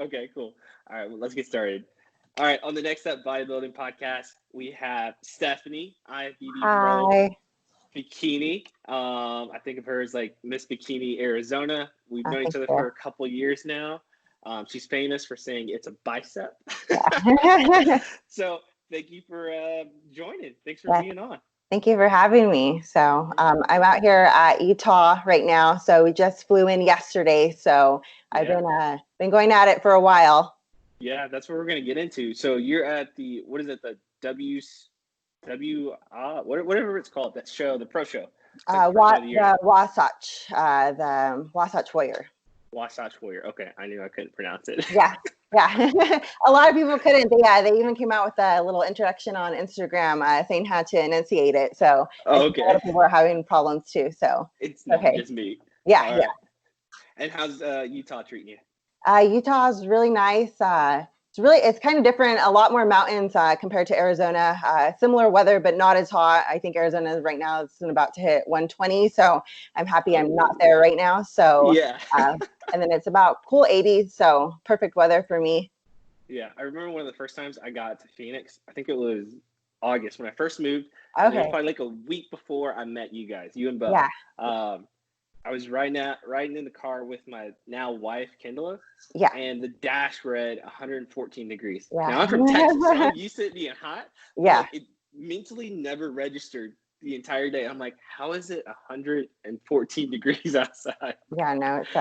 Okay, cool. All right, well, let's get started. All right, on the Next Up Bodybuilding podcast, we have Stephanie, IFBB Pro, Hi. Bikini. I think of her as like Miss Bikini Arizona. We've known Thank each other you. for a couple years now. She's famous for saying it's a bicep. Yeah. So thank you for joining. Thanks for Yeah. being on. Thank you for having me. So I'm out here at Utah right now. So we just flew in yesterday. So I've been going at it for a while. Yeah, that's what we're gonna get into. So you're at the what is it? The whatever it's called, that show, the pro show. The Wasatch Warrior. Wasatch Warrior. Okay, I knew I couldn't pronounce it. Yeah. A lot of people couldn't. They even came out with a little introduction on Instagram saying how to enunciate it. So a lot of people are having problems too. So it's not just me. Yeah. And how's Utah treating you? Utah is really nice. It's kind of different. A lot more mountains compared to Arizona. Similar weather, but not as hot. I think Arizona right now is about to hit 120. So I'm happy I'm not there right now. So yeah. And then it's about cool 80s. So perfect weather for me. Yeah, I remember one of the first times I got to Phoenix. I think it was August when I first moved. Okay. It was probably like a week before I met you guys, you and Bo. Yeah. I was riding in the car with my now wife, Kendall. Yeah. And the dash read 114 degrees. Yeah. Now I'm from Texas, so I'm used to it being hot. Yeah. Like, it mentally never registered the entire day. I'm like, how is it 114 degrees outside? Yeah, no, it's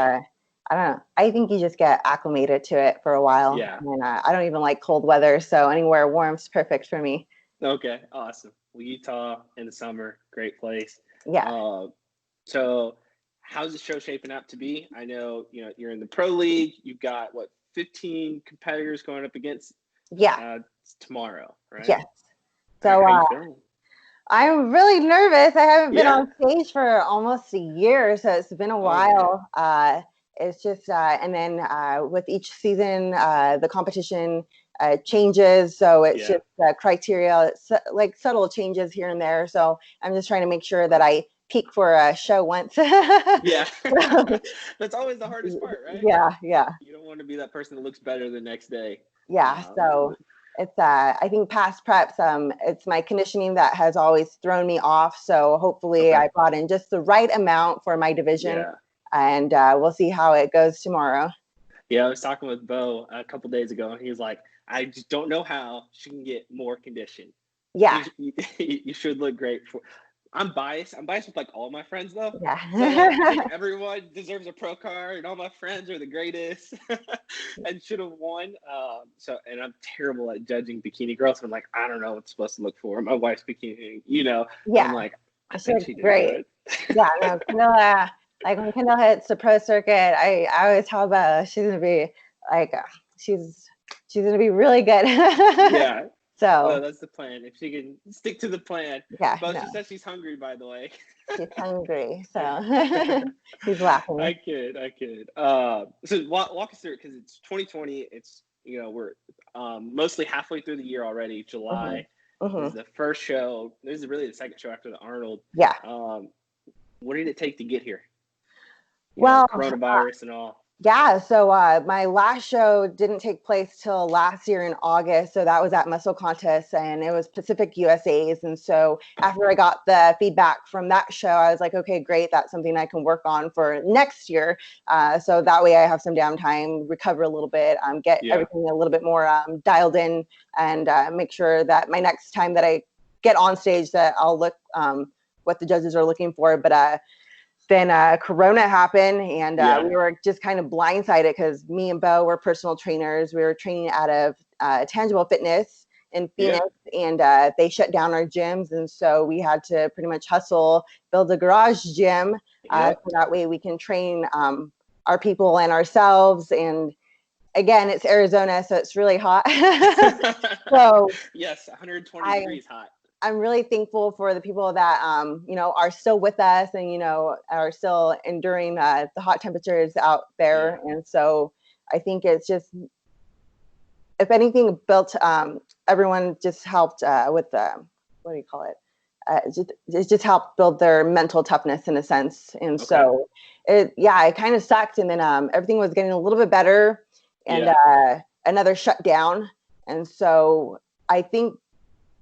I don't know. I think you just get acclimated to it for a while. Yeah. And I don't even like cold weather, so anywhere warm's perfect for me. Okay, awesome. Well, Utah in the summer, great place. Yeah. So how's the show shaping up to be? I know, you're in the pro league. You've got 15 competitors going up against tomorrow, right? Yes. So I'm really nervous. I haven't been on stage for almost a year, so it's been a while. It's just and then with each season, the competition changes, so it's just criteria, like subtle changes here and there. So I'm just trying to make sure that I peak for a show once. Yeah. That's always the hardest part, right? Yeah. You don't want to be that person that looks better the next day. Yeah. So it's I think past preps, it's my conditioning that has always thrown me off. So hopefully I brought in just the right amount for my division, and we'll see how it goes tomorrow. Yeah, I was talking with Bo a couple days ago, and he was like, I just don't know how she can get more condition. Yeah. You should look great for. I'm biased. I'm biased with like all my friends though. Yeah. So I think everyone deserves a pro card, and all my friends are the greatest and should have won. And I'm terrible at judging bikini girls. So I'm like, I don't know what's supposed to look for. My wife's bikini, Yeah. I'm like, I think she did great. Yeah. No, Kendall. Like when Kendall hits the pro circuit, I always tell Bella she's gonna be like she's gonna be really good. Yeah. So that's the plan. If she can stick to the plan. Yeah. But she says she's hungry, by the way. She's hungry, so he's laughing. I kid. So walk us through it, because it's 2020. It's we're mostly halfway through the year already. July is the first show. This is really the second show after the Arnold. Yeah. What did it take to get here? Coronavirus and all. Yeah, so my last show didn't take place till last year in August. So that was at Muscle Contest, and it was Pacific USA's. And so after I got the feedback from that show, I was like, okay, great. That's something I can work on for next year. So that way I have some downtime, recover a little bit, get everything a little bit more dialed in, and make sure that my next time that I get on stage that I'll look what the judges are looking for. But then Corona happened, and we were just kind of blindsided because me and Bo were personal trainers. We were training out of Tangible Fitness in Phoenix, and they shut down our gyms. And so we had to pretty much hustle, build a garage gym so that way we can train our people and ourselves. And again, it's Arizona, so it's really hot. So yes, 120 degrees hot. I'm really thankful for the people that, are still with us and, are still enduring the hot temperatures out there. And so I think it's just, if anything, built, everyone just helped with what do you call it? It just helped build their mental toughness in a sense. And so it kind of sucked. And then everything was getting a little bit better. and another shutdown. And so I think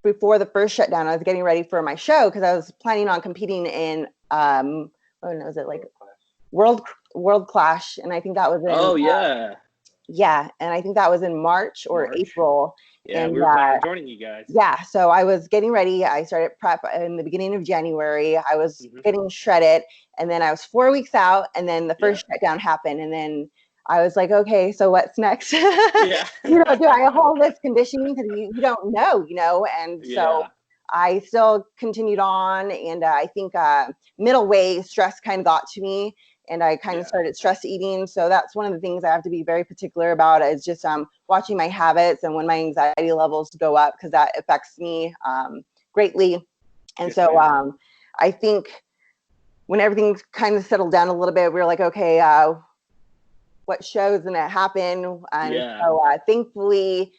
before the first shutdown, I was getting ready for my show because I was planning on competing in was it like World Clash, and I think that was in and I think that was in March or April. Yeah, and we were planning on joining you guys. Yeah, so I was getting ready. I started prep in the beginning of January. I was getting shredded, and then I was 4 weeks out, and then the first shutdown happened, and then I was like, okay, so what's next? Do I hold this conditioning? Because you don't know, and so I still continued on, and I think middleweight stress kind of got to me, and I kind of started stress eating. So that's one of the things I have to be very particular about, is just watching my habits and when my anxiety levels go up, because that affects me greatly. And I think when everything kind of settled down a little bit, we were like, okay, what show's going to happen? And so thankfully,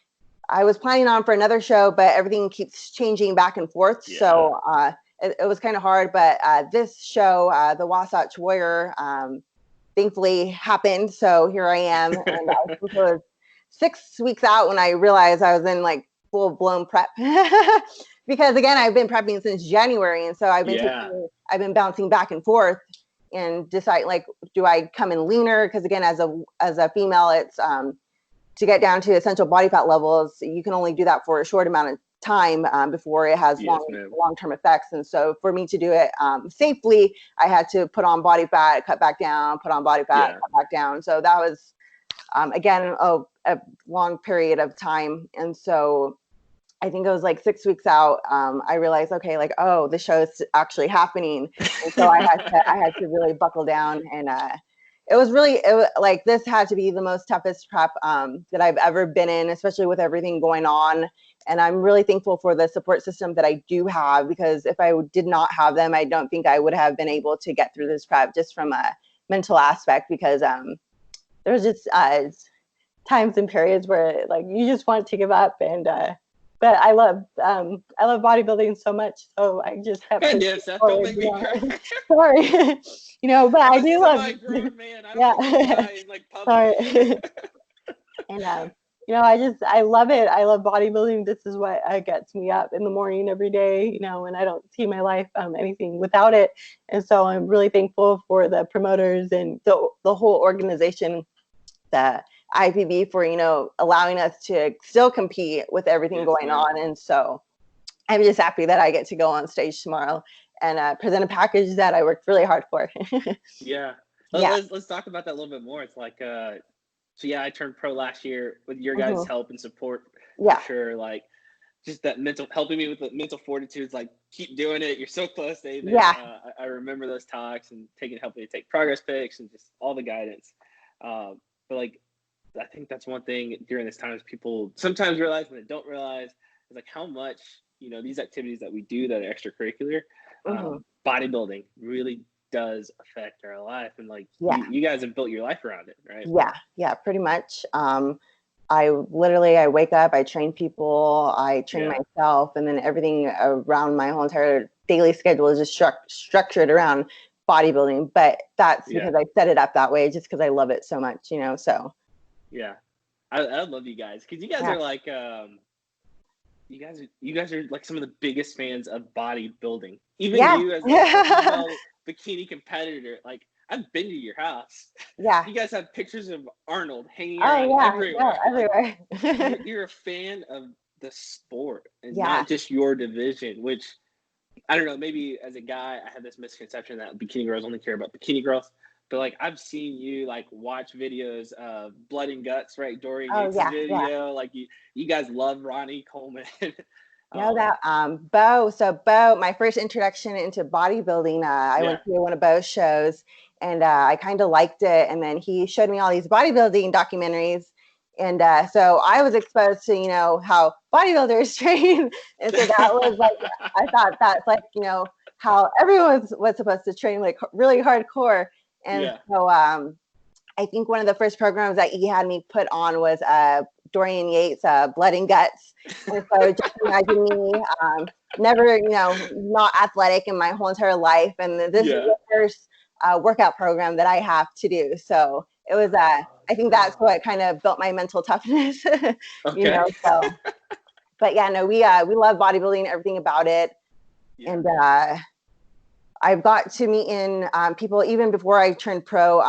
I was planning on for another show, but everything keeps changing back and forth. So it was kind of hard, but this show, the Wasatch Warrior, thankfully happened. So here I am, and I was 6 weeks out when I realized I was in like full blown prep. Because again, I've been prepping since January, and so I've been bouncing back and forth and decide, like, do I come in leaner? Because again, as a female, it's to get down to essential body fat levels, you can only do that for a short amount of time before it has long-term effects. And so for me to do it safely, I had to put on body fat, cut back down, put on body fat, cut back down. So that was, again, a long period of time. And so I think it was like 6 weeks out, I realized, okay, like, oh, the show is actually happening. And so I had to really buckle down, and it was like, this had to be the most toughest prep that I've ever been in, especially with everything going on. And I'm really thankful for the support system that I do have, because if I did not have them, I don't think I would have been able to get through this prep, just from a mental aspect, because there's just times and periods where, like, you just want to give up. And but I love bodybuilding so much, so I just have to. Yeah, Seth, don't make me cry. Sorry, but I do love. Man, I don't cry in, like, public. Sorry. And I love it. I love bodybuilding. This is what gets me up in the morning every day, and I don't see my life anything without it. And so I'm really thankful for the promoters and the whole organization, the IFBB, for allowing us to still compete with everything going on. And so I'm just happy that I get to go on stage tomorrow and present a package that I worked really hard for. Let's talk about that a little bit more. It's like I turned pro last year with your guys' help and support, for sure. Like, just that helping me with the mental fortitude. It's like, keep doing it. You're so close, David. I remember those talks and helping me take progress pics and just all the guidance. But like, I think that's one thing during this time is people sometimes realize, and they don't realize, is like how much, these activities that we do that are extracurricular, bodybuilding really does affect our life. And like, you guys have built your life around it, right? Yeah, pretty much. I wake up, I train people, I train myself, and then everything around my whole entire daily schedule is just structured around bodybuilding. But that's because I set it up that way, just because I love it so much, so. Yeah, I love you guys, because you guys are like, you guys are like some of the biggest fans of bodybuilding. Even you as a bikini competitor, like, I've been to your house. You guys have pictures of Arnold hanging around everywhere. Everywhere. You're a fan of the sport and not just your division, which, I don't know, maybe as a guy, I have this misconception that bikini girls only care about bikini girls. But like, I've seen you like watch videos of Blood and Guts, right? Dorian Yates' video. Like, you guys love Ronnie Coleman. Bo. So Bo, my first introduction into bodybuilding, I went to one of Bo's shows, and I kind of liked it. And then he showed me all these bodybuilding documentaries. And so I was exposed to, how bodybuilders train. And so that was like, I thought that's like, how everyone was supposed to train, like, really hardcore. And so I think one of the first programs that he had me put on was Dorian Yates' Blood and Guts. And so just imagine me, never, not athletic in my whole entire life. And this is the first workout program that I have to do. So it was I think that's what kind of built my mental toughness, you know, so, but yeah, no, we love bodybuilding, everything about it. Yeah. And, I've got to meet in people even before I turned pro,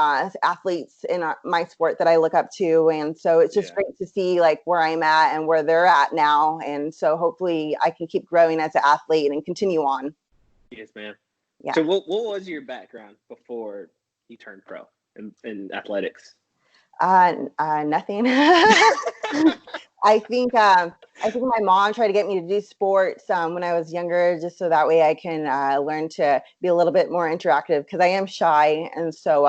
athletes in my sport that I look up to. And so it's just great to see like where I'm at and where they're at now. And so hopefully I can keep growing as an athlete and continue on. Yes, ma'am. Yeah. So what was your background before you turned pro in athletics? Nothing. I think my mom tried to get me to do sports when I was younger, just so that way I can learn to be a little bit more interactive because I am shy, and so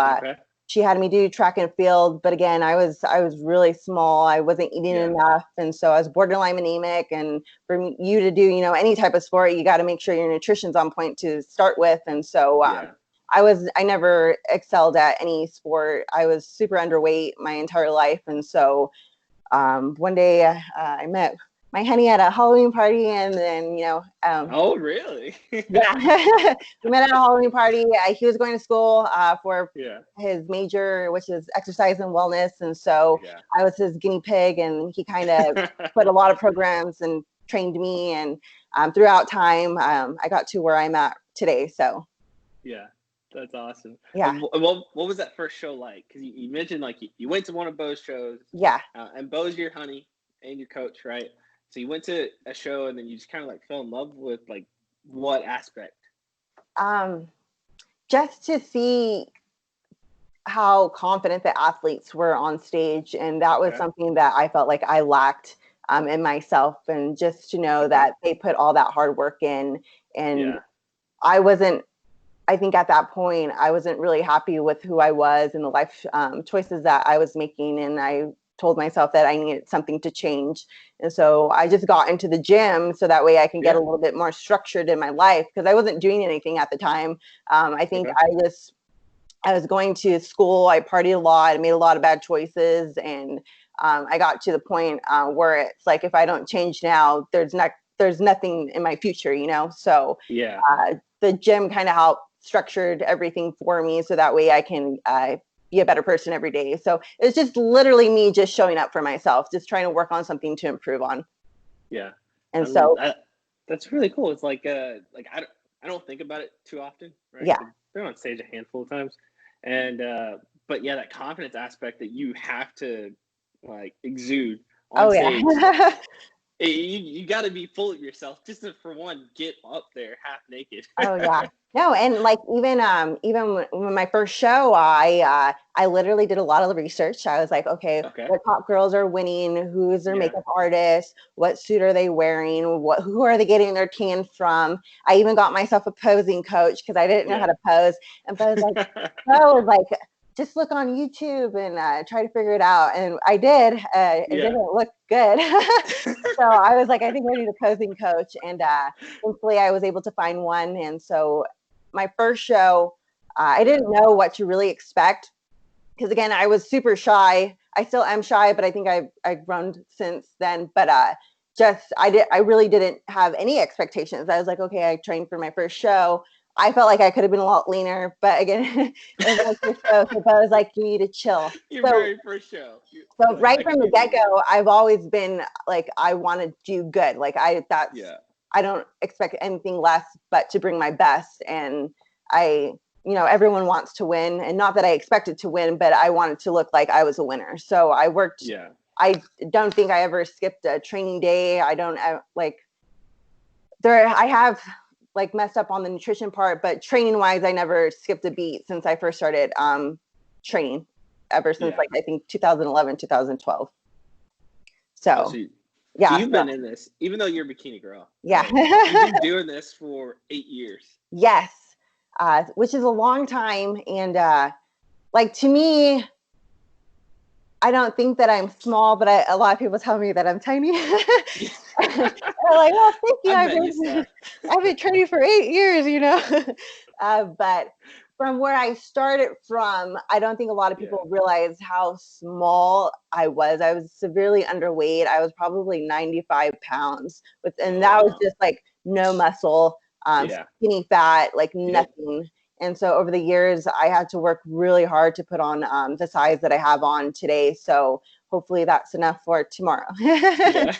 she had me do track and field. But again, I was really small. I wasn't eating enough, and so I was borderline anemic. And for you to do any type of sport, you got to make sure your nutrition's on point to start with. And so I never excelled at any sport. I was super underweight my entire life, and so. One day I met my honey at a Halloween party, and then oh really? Yeah. We met at a Halloween party. He was going to school for his major, which is exercise and wellness, and so I was his guinea pig, and he kind of put a lot of programs and trained me, and throughout time I got to where I'm at today. So that's awesome. Yeah. And what was that first show like? Because you mentioned like you went to one of Bo's shows. Yeah. And Bo's your honey and your coach, right? So you went to a show and then you just kind of like fell in love with like what aspect? Just to see how confident the athletes were on stage, and that was something that I felt like I lacked in myself, and just to know that they put all that hard work in, and I think at that point, I wasn't really happy with who I was and the life choices that I was making. And I told myself that I needed something to change. And so I just got into the gym so that way I can get a little bit more structured in my life, because I wasn't doing anything at the time. I think I was going to school. I partied a lot. I made a lot of bad choices. And I got to the point where it's like, if I don't change now, there's nothing in my future, So the gym kind of helped structured everything for me so that way I can be a better person every day. So it's just literally me just showing up for myself, just trying to work on something to improve on. Yeah. And so that's really cool. It's like I don't think about it too often, right? Yeah. They're on stage a handful of times. And but yeah, that confidence aspect that you have to like exude on stage. You got to be full of yourself just to, for one, get up there half naked. Oh yeah. No, and like even when my first show, I literally did a lot of research. I was like, okay. What top girls are winning? Who's their makeup artist? What suit are they wearing? Who are they getting their tan from? I even got myself a posing coach because I didn't know how to pose. And Bo was like, just look on YouTube and try to figure it out. And I did. It didn't look good. So I was like, I think I need a posing coach. And thankfully I was able to find one. And so my first show, I didn't know what to really expect. Because again, I was super shy. I still am shy, but I think I've grown since then. But I really didn't have any expectations. I was like, okay, I trained for my first show. I felt like I could have been a lot leaner, but again, it was my first show, so I was like, you need to chill. Your very first show. So right from the get-go, I've always been like, I want to do good. Like I don't expect anything less but to bring my best. And everyone wants to win, and not that I expected to win, but I wanted to look like I was a winner. So I worked. Yeah. I don't think I ever skipped a training day. I have like messed up on the nutrition part, but training wise, I never skipped a beat since I first started training, ever since like I think 2011, 2012. So you've been in this, even though you're a bikini girl. Yeah. You've been doing this for 8 years. Yes. Which is a long time. And like to me, I don't think that I'm small, but a lot of people tell me that I'm tiny. They're like, well, thank you. I've been training for 8 years, but from where I started from, I don't think a lot of people realize how small I was. I was severely underweight. I was probably 95 pounds, and that was just like no muscle, skinny fat, like nothing. And so over the years, I had to work really hard to put on the size that I have on today. So hopefully that's enough for tomorrow. Yeah.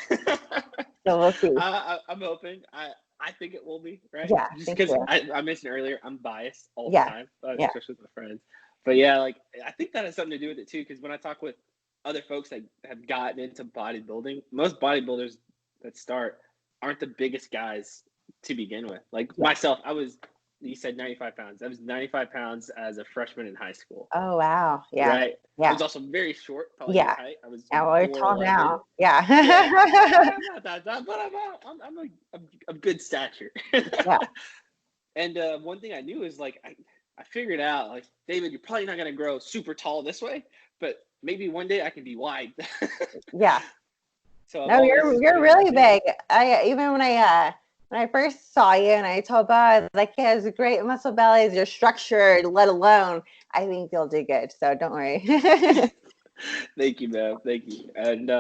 So we'll see. I'm hoping. I think it will be, right? Yeah, Just thank because you. I mentioned earlier, I'm biased all the Yeah, time, yeah. especially with my friends. But yeah, like I think that has something to do with it too. Because when I talk with other folks that have gotten into bodybuilding, most bodybuilders that start aren't the biggest guys to begin with. Like Yeah. myself, you said 95 pounds. I was 95 pounds as a freshman in high school. Oh, wow. Yeah. Right. I Yeah. was also very short, probably your Yeah. height. I was Yeah, well, we're tall 4'11". now. Yeah. Yeah, I'm not that tall, but I'm of good stature. Yeah. And one thing I knew is like I figured out like David, you're probably not gonna grow super tall this way, but maybe one day I can be wide. Yeah. So I've No, always you're been really big. Even when I first saw you and I told Bob like he has great muscle bellies, you're structured, let alone I think you'll do good. So don't worry. Thank you, man. Thank you. And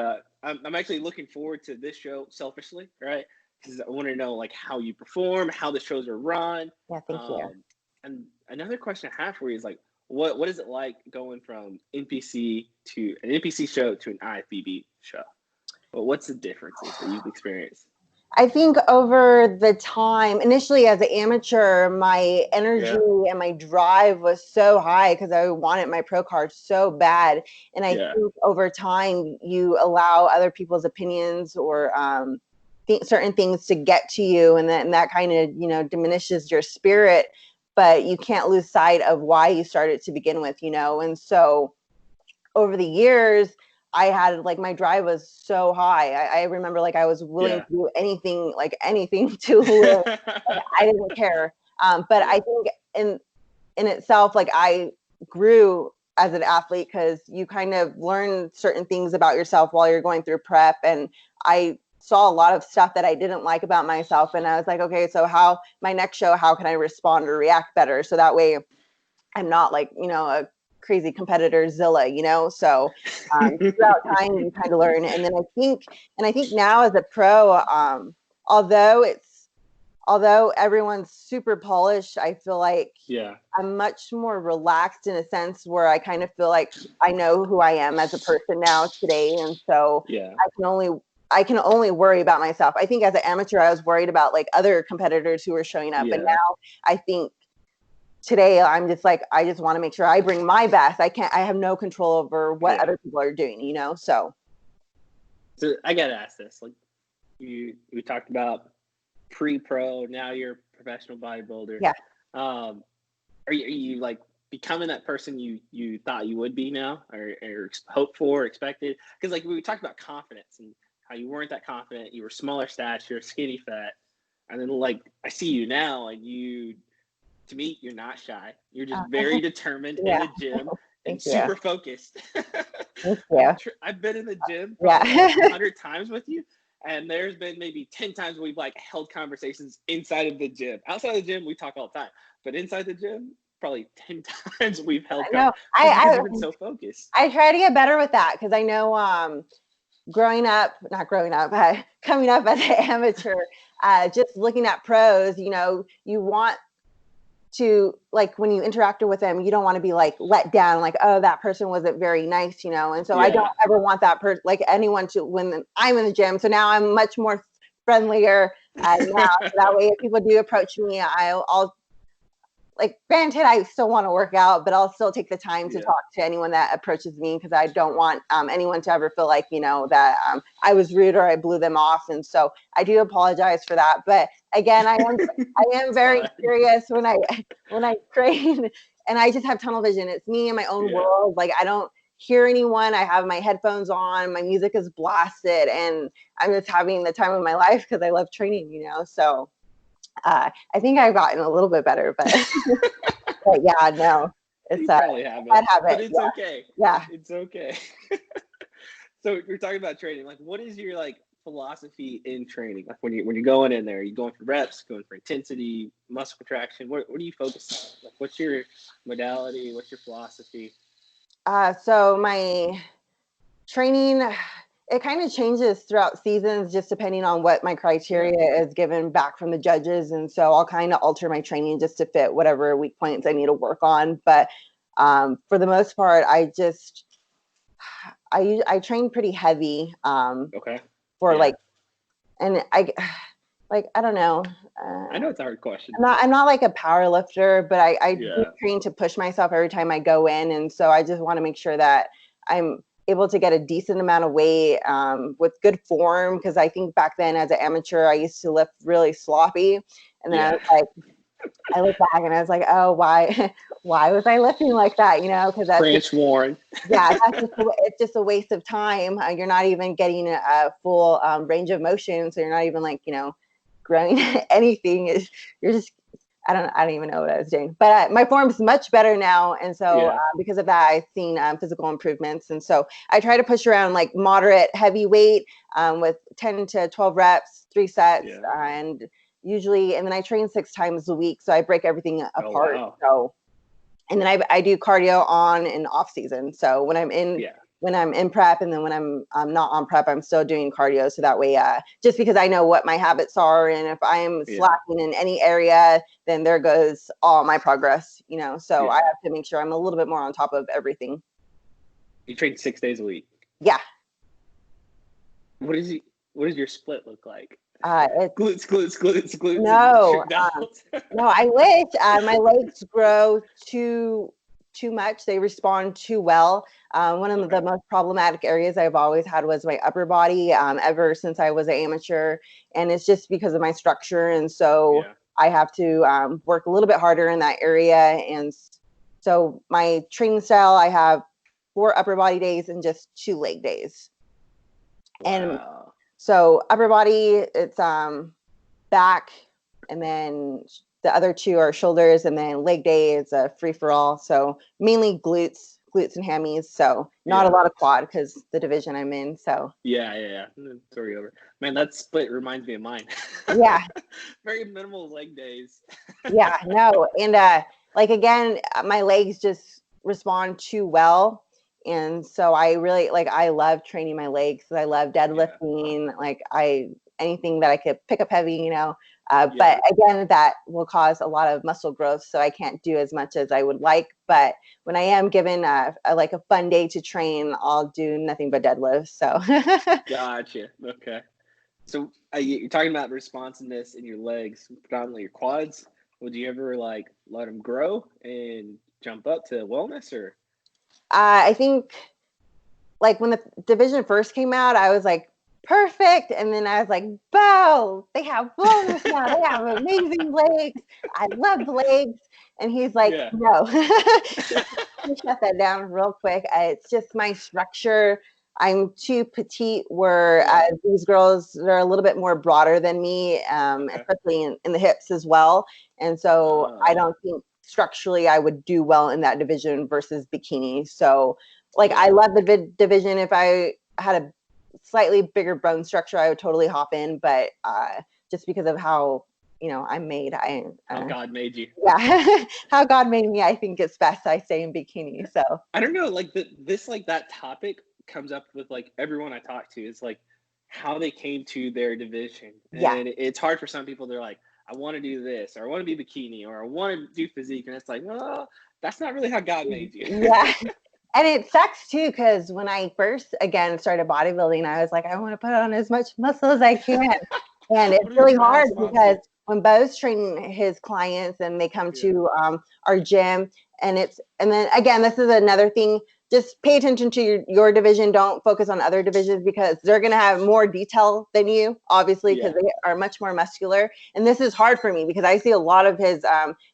I'm actually looking forward to this show selfishly, right? Because I want to know like how you perform, how the shows are run. Yeah, thank you. And another question I have for you is like, what is it like going from NPC to an NPC show to an IFBB show? Well, what's the differences that you've experienced? I think over the time, initially as an amateur, my energy Yeah. and my drive was so high because I wanted my pro card so bad. And I Yeah. think over time, you allow other people's opinions or certain things to get to you, and that kind of diminishes your spirit. But you can't lose sight of why you started to begin with, And so over the years, I had like my drive was so high. I remember like I was willing Yeah. to do anything, like anything to live. Like, I didn't care. But Yeah. I think in itself, like I grew as an athlete because you kind of learn certain things about yourself while you're going through prep. And I saw a lot of stuff that I didn't like about myself. And I was like, okay, so my next show, how can I respond or react better? So that way I'm not like, a crazy competitor Zilla, so throughout time you kind of learn. And then I think now as a pro, although everyone's super polished, I feel like Yeah. I'm much more relaxed in a sense where I kind of feel like I know who I am as a person now today. And so Yeah. I can only worry about myself. I think as an amateur, I was worried about like other competitors who were showing up. Yeah. And now I think today I'm just like, I just want to make sure I bring my best. I have no control over what other people are doing, so I gotta ask this. Like we talked about pre-pro, now you're a professional bodybuilder. Yeah. Are you like becoming that person you thought you would be now, or hoped for, or expected? Because like we talked about confidence and how you weren't that confident, you were smaller stature, skinny fat, and then like I see you now, and to me, you're not shy. You're just very determined in the gym and super focused. Thank you. I've been in the gym Yeah. probably like 100 times with you, and there's been maybe 10 times we've like held conversations inside of the gym. Outside of the gym, we talk all the time, but inside the gym, probably 10 times we've held No, because you've been so focused. I try to get better with that because I know coming up as an amateur, just looking at pros, you want to, like, when you interacted with them, you don't want to be like let down, like, oh, that person wasn't very nice, and so I don't ever want that person, like anyone, to, when I'm in the gym. So now I'm much more friendlier now. So that way if people do approach me, I'll like, granted, I still want to work out, but I'll still take the time to talk to anyone that approaches me because I don't want anyone to ever feel like, that I was rude or I blew them off. And so I do apologize for that. But again, I am very curious when I train, and I just have tunnel vision. It's me in my own world. Like, I don't hear anyone. I have my headphones on, my music is blasted, and I'm just having the time of my life because I love training, so. I think I've gotten a little bit better, but, but yeah, no, it's you probably haven't, but it's okay. Yeah, it's okay. So you're talking about training. Like, what is your like philosophy in training? Like when you're going in there, are you going for reps, going for intensity, muscle contraction? What do you focus on? Like, what's your modality? What's your philosophy? So my training, It kind of changes throughout seasons, just depending on what my criteria is given back from the judges. And so I'll kind of alter my training just to fit whatever weak points I need to work on. But for the most part, I train pretty heavy for like, and I don't know. I know it's a hard question. I'm not like a power lifter, but I do train to push myself every time I go in. And so I just want to make sure that I'm able to get a decent amount of weight with good form. Because I think back then as an amateur, I used to lift really sloppy. And then I was like, I look back and I was like, oh, why was I lifting like that? You know, because that's Branch Warren. It's just a waste of time. You're not even getting a full range of motion. So you're not even like, you know, growing anything. You're just, I don't even know what I was doing, but my form's much better now. And so because of that, I've seen physical improvements. And so I try to push around like moderate heavy weight with 10 to 12 reps, 3 sets, and usually, and then I train 6 times a week. So I break everything apart. Wow. So, and then I do cardio on and off season. So when I'm in prep, and then when I'm not on prep, I'm still doing cardio. So that way, just because I know what my habits are, and if I'm slacking in any area, then there goes all my progress, you know? So I have to make sure I'm a little bit more on top of everything. You train 6 days a week? Yeah. What does your split look like? It's glutes. No, no, I wish. My legs grow too much. They respond too well. One of the most problematic areas I've always had was my upper body, ever since I was an amateur, and it's just because of my structure. And so I have to work a little bit harder in that area. And so my training style, I have 4 upper body days and just 2 leg days. Wow. And so upper body, it's back, and then the other 2 are shoulders, and then leg day is a free for all. So mainly glutes and hammies. So not a lot of quad because the division I'm in. So Sorry, over. Man, that split reminds me of mine. Yeah. Very minimal leg days. No, and like again, my legs just respond too well. And so I really I love training my legs. I love deadlifting, anything that I could pick up heavy, you know. But again, that will cause a lot of muscle growth. So I can't do as much as I would like. But when I am given a fun day to train, I'll do nothing but deadlifts. So Gotcha. Okay. So you're talking about responsiveness in your legs, predominantly your quads. Would you ever let them grow and jump up to wellness, or? I think when the division first came out, I was like, perfect. And then I was like, wow, they have wellness now. They have amazing legs. I love the legs. And he's like, no. He shut that down real quick. It's just my structure. I'm too petite, where these girls, they're a little bit more broader than me, especially in the hips as well. And so I don't think structurally I would do well in that division versus bikini. So I love the division. If I had a slightly bigger bone structure, I would totally hop in. But just because of how, you know, I'm made, how God made you. Yeah. How God made me, I think it's best I stay in bikini. So I don't know, that topic comes up with everyone I talk to. It's how they came to their division. And it's hard for some people. They're like, I want to do this, or I want to be bikini, or I want to do physique. And it's like, well, that's not really how God made you. Yeah. And it sucks too, because when I first started bodybuilding, I was like, I want to put on as much muscle as I can. And it's really hard because when Bo's training his clients and they come to our gym, and then again, this is another thing. Just pay attention to your division. Don't focus on other divisions, because they're going to have more detail than you, obviously, because they are much more muscular. And this is hard for me because I see a lot of his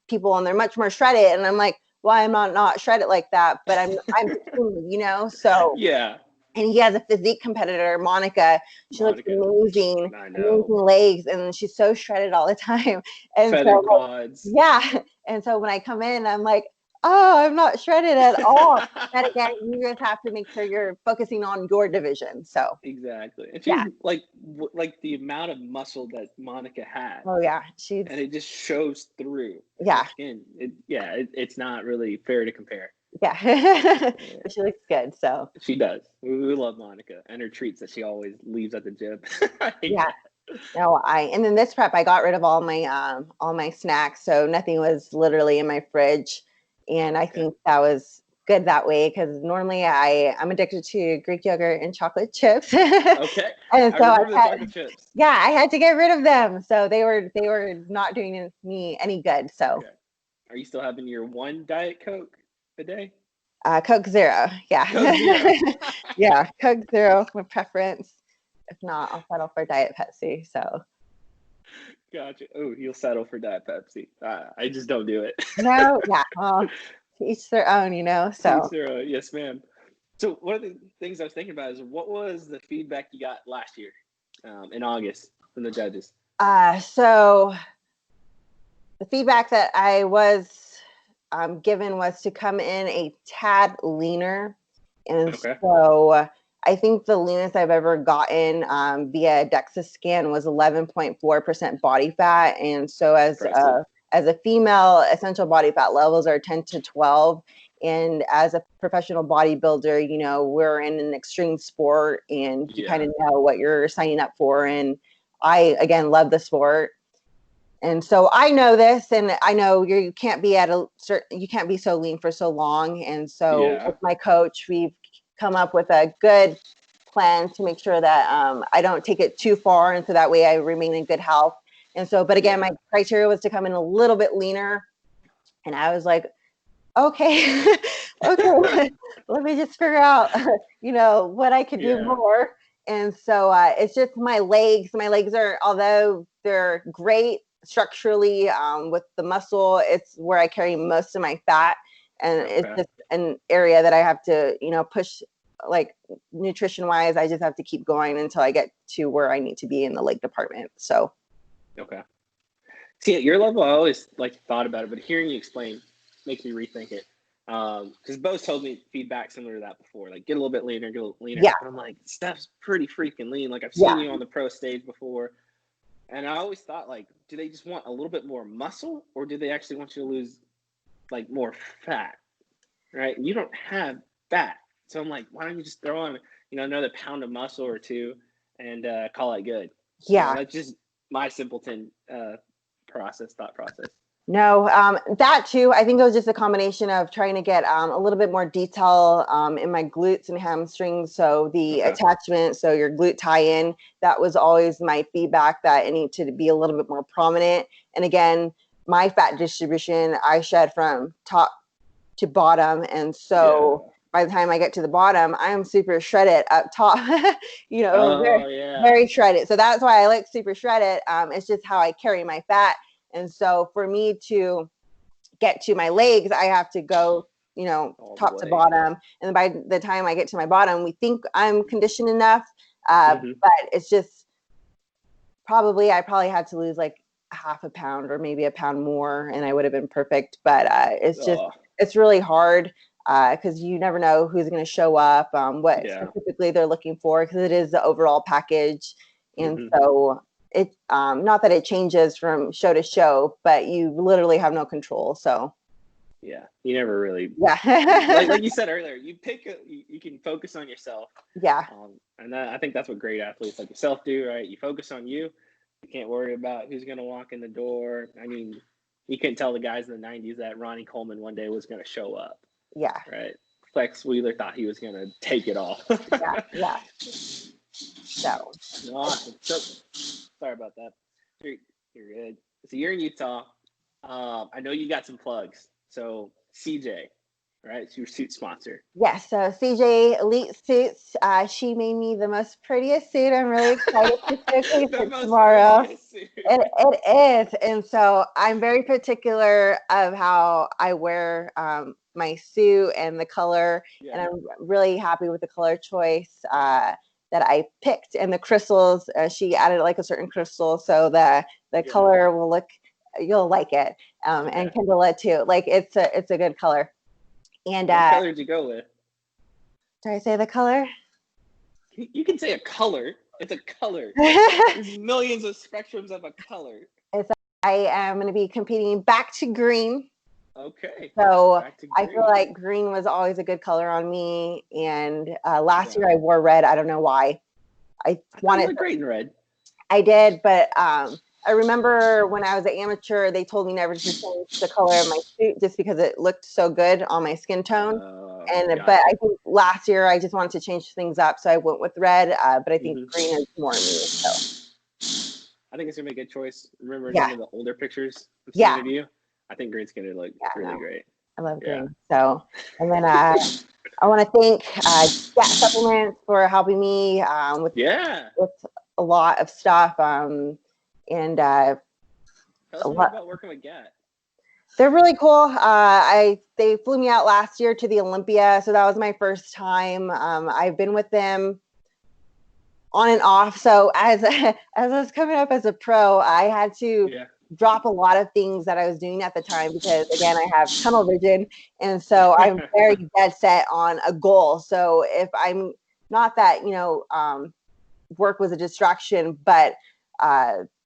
people and they're much more shredded. And I'm like, well, I'm not shredded like that, but I'm you know, so. Yeah. And he has a physique competitor, Monica. She looks amazing, amazing legs, and she's so shredded all the time. And feather quads. And so when I come in, I'm like, oh, I'm not shredded at all. But again, you just have to make sure you're focusing on your division. So exactly. And she's like the amount of muscle that Monica has. Oh yeah, and it just shows through. Yeah. Skin. It's not really fair to compare. Yeah. But she looks good. So She does. We love Monica and her treats that she always leaves at the gym. I hate yeah. that. No, and then this prep I got rid of all my snacks, so nothing was literally in my fridge, and I Okay. think that was good that way because normally I'm addicted to Greek yogurt and chocolate chips, Okay. and I so remember the chocolate chips. I had to get rid of them. So they were not doing me any good. So Okay. Are you still having your one Diet Coke a day? Coke Zero, yeah, Coke Zero. yeah, Coke Zero my preference. If not, I'll settle for Diet Pepsi. So Gotcha. Oh, you'll settle for Diet Pepsi. I just don't do it. no, yeah, well, to each their own, you know. To each So their own. Yes, ma'am. So one of the things I was thinking about is what was the feedback you got last year in August from the judges? so the feedback that I was given was to come in a tad leaner. And Okay. so I think the leanest I've ever gotten via DEXA scan was 11.4% body fat. And so Impressive. as a female, essential body fat levels are 10 to 12. And as a professional bodybuilder, you know, we're in an extreme sport and you kind Yeah. of know what you're signing up for. And I, again, love the sport. And so I know this, and I know you can't be at a certain, you can't be so lean for so long. And so Yeah. with my coach, we've come up with a good plan to make sure that I don't take it too far, and so that way I remain in good health. And so, but again, Yeah. my criteria was to come in a little bit leaner, and I was like, okay, okay, let me just figure out, you know, what I could do Yeah. more. And so it's just my legs. My legs are, although they're great structurally with the muscle, it's where I carry most of my fat. And it's Okay. just an area that I have to, you know, push, like nutrition wise. I just have to keep going until I get to where I need to be in the leg department. So, Okay. See, at your level, I always like thought about it, but hearing you explain makes me rethink it. Because Bo's told me feedback similar to that before, like get a little bit leaner, get a little leaner. yeah, But I'm like, Steph's pretty freaking lean. Like I've seen yeah, you on the pro stage before, and I always thought like, do they just want a little bit more muscle, or do they actually want you to lose like more fat? Right? You don't have fat, so I'm like, why don't you just throw on, you know, another pound of muscle or two, and call it good? You know, yeah. that's just my simpleton thought process. No, that too. I think it was just a combination of trying to get a little bit more detail in my glutes and hamstrings. So the Okay. attachment, so your glute tie-in, that was always my feedback that it needed to be a little bit more prominent. And again, my fat distribution, I shed from top to bottom. And Yeah. so by the time I get to the bottom, I'm super shredded up top, you know, very, Oh yeah. very shredded. So that's why I like super shredded. It's just how I carry my fat. And so for me to get to my legs, I have to go, you know, All the top to way. bottom. And by the time I get to my bottom, we think I'm conditioned enough. Mm-hmm. But it's just I probably had to lose like half a pound or maybe a pound more and I would have been perfect. But Oh it's really hard because you never know who's going to show up, what yeah. specifically they're looking for, because it is the overall package. And Mm-hmm. so it, not that it changes from show to show, but you literally have no control. So Yeah. You never really yeah, like you said earlier. You can focus on yourself. yeah, And I think that's what great athletes like yourself do, right? You focus on you. You can't worry about who's going to walk in the door. I mean, you couldn't tell the guys in the '90s that Ronnie Coleman one day was going to show up, yeah, right? Flex Wheeler thought he was going to take it all. yeah, yeah. So Awesome. So, sorry about that. You're good. So you're in Utah. I know you got some plugs. So CJ, right? It's your suit sponsor. yes, so CJ Elite Suits, she made me the most prettiest suit. I'm really excited to showcase The it most tomorrow. prettiest suit. It is. And so I'm very particular of how I wear my suit and the color. And Yeah. I'm really happy with the color choice that I picked. And the crystals, she added like a certain crystal. So the Yeah. color will look, you'll like it. Okay. And Kendall too. Like it's a good color. And What color did you go with? did I say the color? You can say a color. It's a color. There's millions of spectrums of a color. It's I am going to be competing back to green. Okay. So Back to I green. feel like green was always a good color on me. And last year I wore red. I don't know why. I thought you looked great in red. I did, but I remember when I was an amateur, they told me never to change the color of my suit just because it looked so good on my skin tone. But I think last year I just wanted to change things up, so I went with red. But I think green is more me. So I think it's gonna be a good choice. Remember some of the older pictures of you? I think green's gonna look really great. I love green. So, and then I want to thank GAT Supplements for helping me with a lot of stuff. And tell us more about working with GAT. They're really cool. They flew me out last year to the Olympia, so that was my first time. I've been with them on and off. So as I was coming up as a pro, I had to drop a lot of things that I was doing at the time because, again, I have tunnel vision, and so I'm very dead set on a goal. So if I'm not that, work was a distraction, but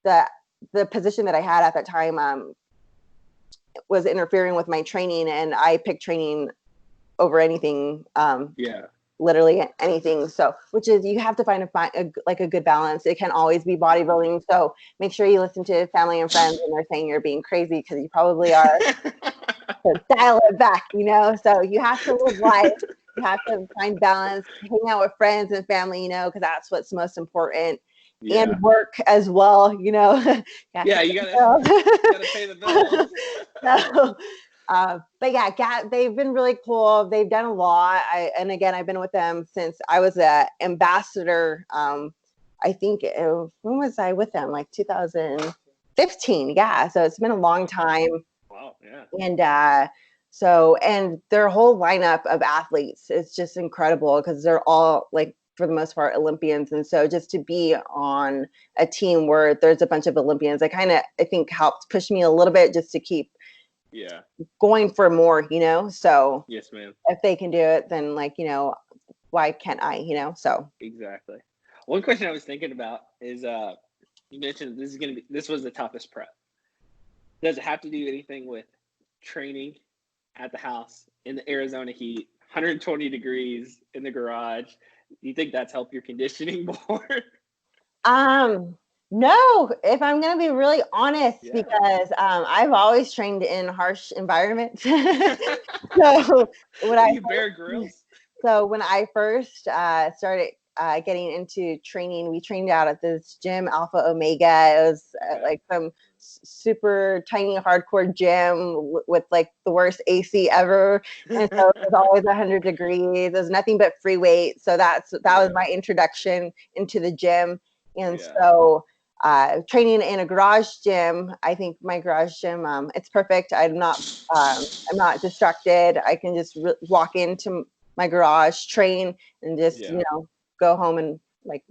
the position that I had at that time was interfering with my training, and I picked training over anything. Literally anything. So, which is, you have to find a good balance. It can always be bodybuilding. So make sure you listen to family and friends when they're saying you're being crazy, because you probably are. So dial it back, So you have to live life. You have to find balance, hang out with friends and family, because that's what's most important. And work as well, you gotta pay the bills. But yeah, GAT, they've been really cool. They've done a lot. And again, I've been with them since I was an ambassador. I think when was I with them? Like 2015. Yeah. So it's been a long time. Wow. Yeah. And and their whole lineup of athletes is just incredible, because they're all, like, for the most part, Olympians. And so just to be on a team where there's a bunch of Olympians, I think helped push me a little bit just to keep going for more, So yes, ma'am. If they can do it, then, why can't I, So exactly. One question I was thinking about is you mentioned this was the toughest prep. Does it have to do anything with training at the house in the Arizona heat, 120 degrees in the garage? Do you think that's helped your conditioning more? No, if I'm going to be really honest, because I've always trained in harsh environments. So when I first started getting into training, we trained out at this gym, Alpha Omega. It was like some super tiny hardcore gym with like the worst AC ever. And so it was always 100 degrees. There's nothing but free weight. So that was my introduction into the gym. And so training in a garage gym, I think my garage gym, it's perfect. I'm not distracted. I can just walk into my garage, train, and just go home and like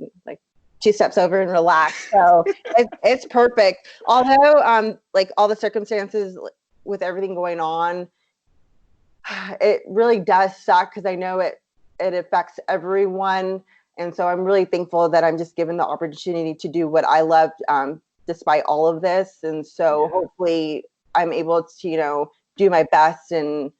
2 steps over and relax. So it's perfect. Although like all the circumstances with everything going on, it really does suck, because I know it affects everyone. And so I'm really thankful that I'm just given the opportunity to do what I loved, despite all of this. And so hopefully I'm able to, do my best, and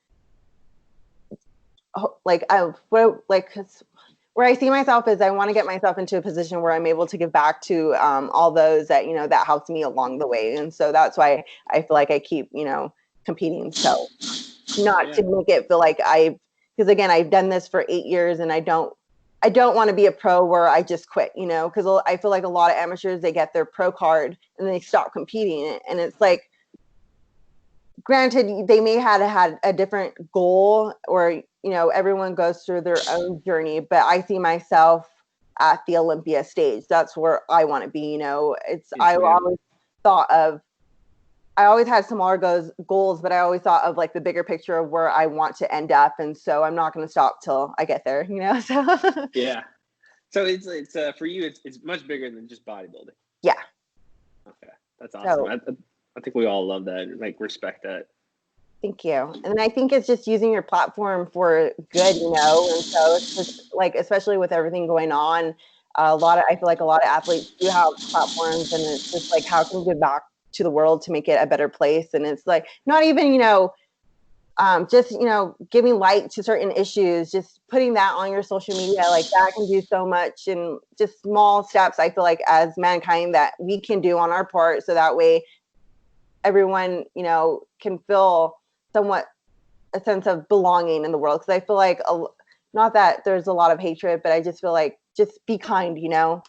where I see myself is I want to get myself into a position where I'm able to give back to all those that, that helped me along the way. And so that's why I feel like I keep, competing. So not to make it feel like because again, I've done this for 8 years, and I don't want to be a pro where I just quit, because I feel like a lot of amateurs, they get their pro card and they stop competing. And it's like, granted, they may have had a different goal, or, everyone goes through their own journey, but I see myself at the Olympia stage. That's where I want to be. I always had smaller goals, but I always thought of like the bigger picture of where I want to end up. And so I'm not going to stop till I get there, so. Yeah. So it's for you, it's much bigger than just bodybuilding. Yeah. Okay. That's awesome. So, I think we all love that, like, respect that. Thank you. And I think it's just using your platform for good, and so it's just like, especially with everything going on, I feel like a lot of athletes do have platforms, and it's just like, how can we give back to the world to make it a better place? And it's like, not even, just, you know, giving light to certain issues, just putting that on your social media, like that can do so much. And just small steps, I feel like, as mankind, that we can do on our part, so that way everyone, you know, can feel somewhat a sense of belonging in the world. Because I feel like, not that there's a lot of hatred, but I just feel like, just be kind, you know.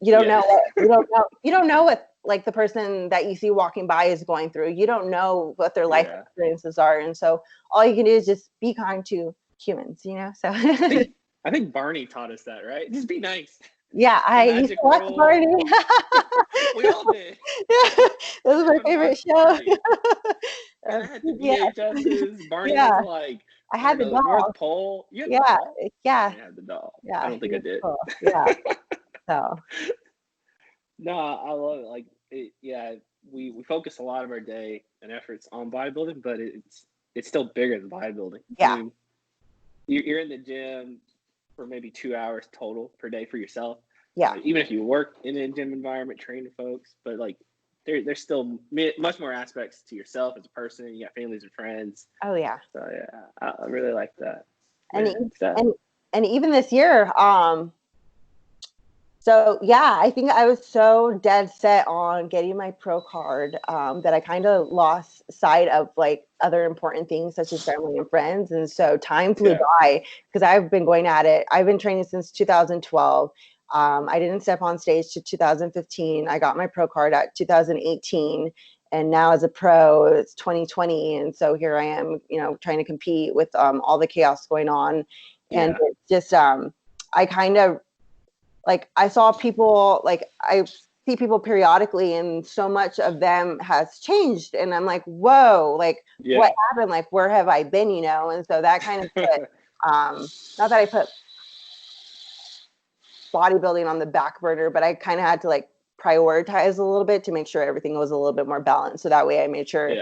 You don't know what like the person that you see walking by is going through. You don't know what their life experiences are, and so all you can do is just be kind to humans, you know. So I think Barney taught us that, right? Just be nice. Yeah, I used to watch Barney. We all did. This is my favorite show. And I had the VHSs. Barney was like, I had the doll. North Pole. You had the doll? Yeah. I had the doll. Yeah. I don't think I did. Cool. Yeah. So. No, I love it. Like, we focus a lot of our day and efforts on bodybuilding, but it's still bigger than bodybuilding. Yeah. I mean, you're in the gym for maybe 2 hours total per day for yourself. Yeah. Even if you work in a gym environment, training folks, but like there's still much more aspects to yourself as a person. You got families and friends. Oh yeah. So yeah, I really like that. And even this year, so yeah, I think I was so dead set on getting my pro card that I kind of lost sight of like other important things such as family and friends. And so time flew by because I've been going at it. I've been training since 2012. I didn't step on stage to 2015. I got my pro card at 2018. And now as a pro, it's 2020. And so here I am, you know, trying to compete with all the chaos going on. And it's just, I kind of, like, I saw people, like, I see people periodically, and so much of them has changed. And I'm like, whoa, like, what happened? Like, where have I been, you know? And so that kind of put, not that I put bodybuilding on the back burner, but I kind of had to, like, prioritize a little bit to make sure everything was a little bit more balanced. So that way I made sure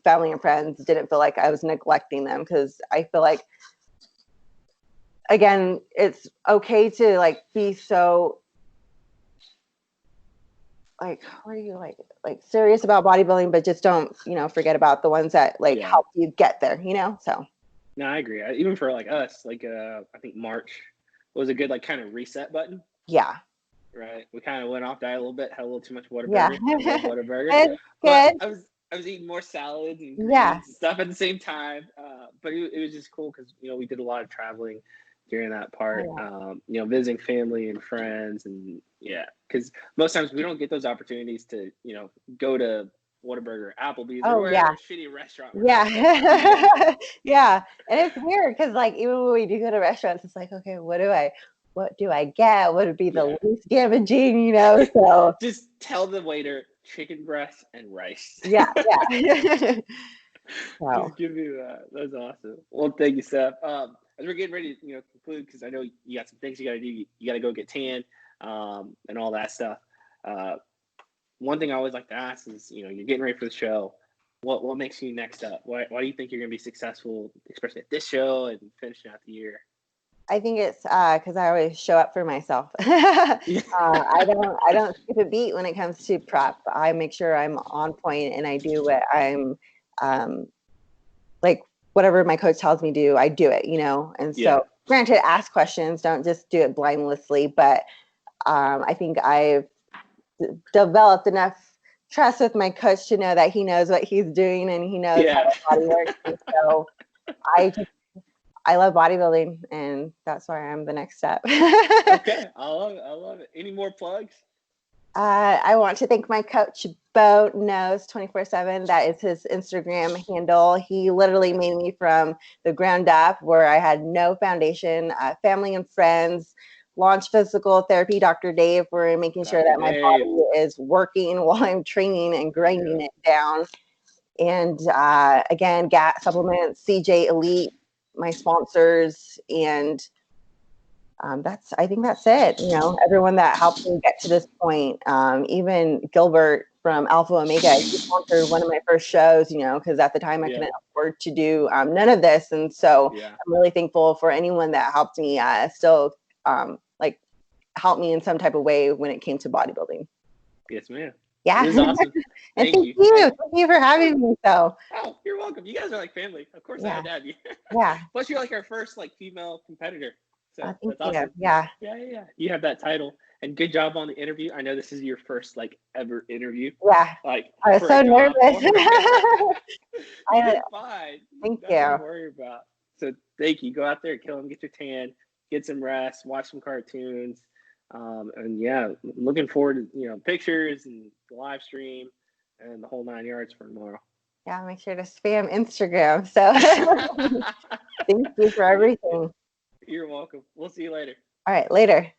family and friends didn't feel like I was neglecting them, because I feel like, again, it's okay to like be so like, what are you like serious about bodybuilding, but just don't, you know, forget about the ones that like help you get there, you know? So. No, I agree. Even for like us, like I think March was a good like kind of reset button. Yeah. Right. We kind of went off diet a little bit, had a little too much Whataburger. Yeah. Whataburger. But I was eating more salads and stuff at the same time. But it was just cool because, you know, we did a lot of traveling during that part, you know, visiting family and friends, and because most times we don't get those opportunities to, you know, go to Whataburger, Applebee's, or whatever shitty restaurant. Yeah. And it's weird because, like, even when we do go to restaurants, it's like, okay, what do I get? What would be the least damaging, you know? So just tell the waiter chicken breast and rice. Yeah. Wow. Just give me that. That's awesome. Well, thank you, Steph. As we're getting ready to, you know, conclude, because I know you got some things you got to do. You got to go get tan, and all that stuff. One thing I always like to ask is, you know, you're getting ready for the show. What makes you next up? Why do you think you're going to be successful, especially at this show and finishing out the year? I think it's because I always show up for myself. I don't skip a beat when it comes to prep. I make sure I'm on point and I do what I'm like. Whatever my coach tells me to do, I do it, you know? And so granted, ask questions, don't just do it blindlessly, but I think I've developed enough trust with my coach to know that he knows what he's doing and he knows how the body works. And so I love bodybuilding, and that's why I'm the next step. Okay, I love it. Any more plugs? I want to thank my coach, Bo Knows 24/7. That is his Instagram handle. He literally made me from the ground up, where I had no foundation. Family and friends, launch physical therapy, Dr. Dave. We're making sure that my body is working while I'm training and grinding it down. And again, GAT supplements, CJ Elite, my sponsors, and I think that's it. You know, everyone that helped me get to this point, even Gilbert from Alpha Omega, he sponsored one of my first shows, you know, because at the time I couldn't afford to do none of this. And so I'm really thankful for anyone that helped me still like help me in some type of way when it came to bodybuilding. Yes, ma'am. Yeah. This is awesome. And Thank you. Thank you for having me. So, Oh, you're welcome. You guys are like family. Of course, I yeah. had to have you. Yeah. Plus, you're like our first like female competitor. So Thank that's you. awesome. Yeah. Yeah. You have that title, and good job on the interview. I know this is your first like ever interview. Yeah. Like I was for so a job. nervous. You're fine. Thank Nothing to you. worry about. So thank you. Go out there, kill them, get your tan, get some rest, watch some cartoons, and yeah, looking forward to pictures and the live stream and the whole 9 yards for tomorrow. Yeah, make sure to spam Instagram. So thank you for everything. You're welcome. We'll see you later. All right, later.